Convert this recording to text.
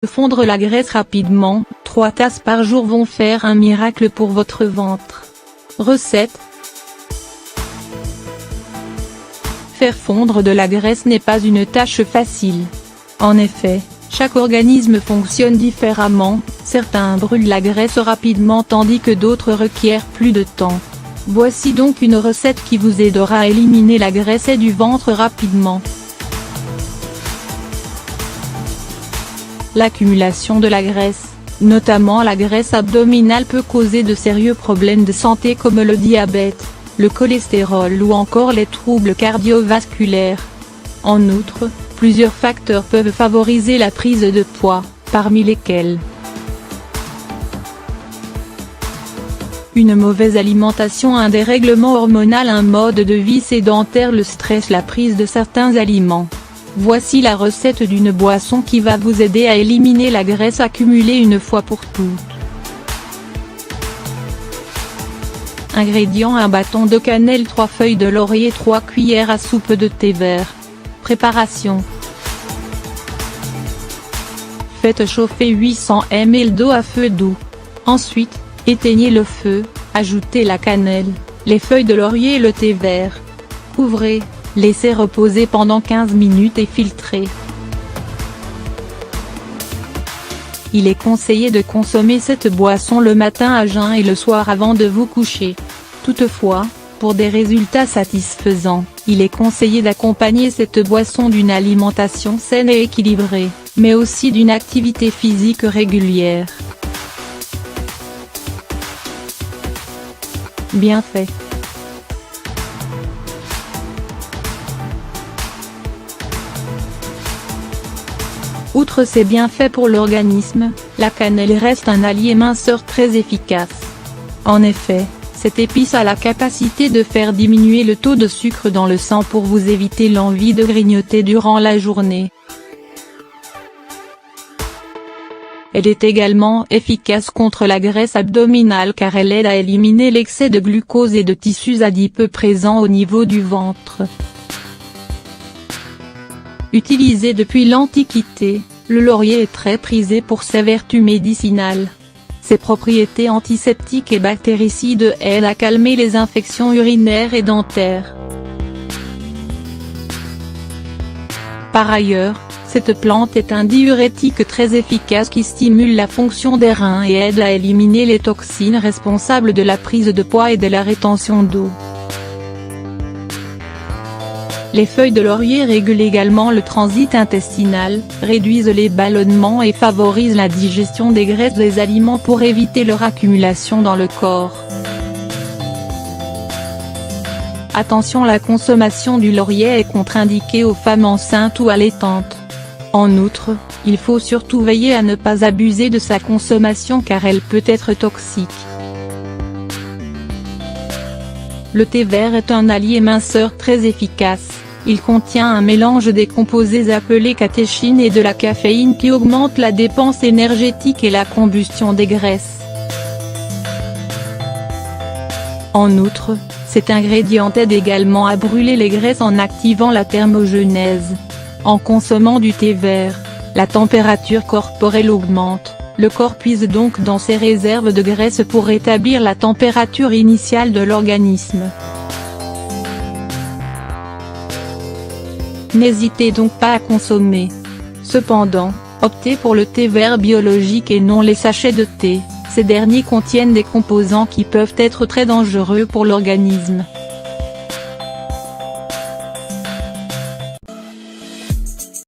Fondre la graisse rapidement, 3 tasses par jour vont faire un miracle pour votre ventre. Recette. Faire fondre de la graisse n'est pas une tâche facile. En effet, chaque organisme fonctionne différemment, certains brûlent la graisse rapidement tandis que d'autres requièrent plus de temps. Voici donc une recette qui vous aidera à éliminer la graisse du ventre rapidement. L'accumulation de la graisse, notamment la graisse abdominale, peut causer de sérieux problèmes de santé comme le diabète, le cholestérol ou encore les troubles cardiovasculaires. En outre, plusieurs facteurs peuvent favoriser la prise de poids, parmi lesquels une mauvaise alimentation, un dérèglement hormonal, un mode de vie sédentaire, le stress, la prise de certains aliments. Voici la recette d'une boisson qui va vous aider à éliminer la graisse accumulée une fois pour toutes. Ingrédients: un bâton de cannelle, 3 feuilles de laurier, 3 cuillères à soupe de thé vert. Préparation. Faites chauffer 800 ml d'eau à feu doux. Ensuite, éteignez le feu, ajoutez la cannelle, les feuilles de laurier et le thé vert. Couvrez. Laissez reposer pendant 15 minutes et filtrez. Il est conseillé de consommer cette boisson le matin à jeun et le soir avant de vous coucher. Toutefois, pour des résultats satisfaisants, il est conseillé d'accompagner cette boisson d'une alimentation saine et équilibrée, mais aussi d'une activité physique régulière. Bienfaits. Outre ses bienfaits pour l'organisme, la cannelle reste un allié minceur très efficace. En effet, cette épice a la capacité de faire diminuer le taux de sucre dans le sang pour vous éviter l'envie de grignoter durant la journée. Elle est également efficace contre la graisse abdominale car elle aide à éliminer l'excès de glucose et de tissus adipeux présents au niveau du ventre. Utilisé depuis l'Antiquité, le laurier est très prisé pour ses vertus médicinales. Ses propriétés antiseptiques et bactéricides aident à calmer les infections urinaires et dentaires. Par ailleurs, cette plante est un diurétique très efficace qui stimule la fonction des reins et aide à éliminer les toxines responsables de la prise de poids et de la rétention d'eau. Les feuilles de laurier régulent également le transit intestinal, réduisent les ballonnements et favorisent la digestion des graisses des aliments pour éviter leur accumulation dans le corps. Attention, la consommation du laurier est contre-indiquée aux femmes enceintes ou allaitantes. En outre, il faut surtout veiller à ne pas abuser de sa consommation car elle peut être toxique. Le thé vert est un allié minceur très efficace. Il contient un mélange des composés appelés catéchine et de la caféine qui augmente la dépense énergétique et la combustion des graisses. En outre, cet ingrédient aide également à brûler les graisses en activant la thermogenèse. En consommant du thé vert, la température corporelle augmente, le corps puise donc dans ses réserves de graisse pour rétablir la température initiale de l'organisme. N'hésitez donc pas à consommer. Cependant, optez pour le thé vert biologique et non les sachets de thé, ces derniers contiennent des composants qui peuvent être très dangereux pour l'organisme.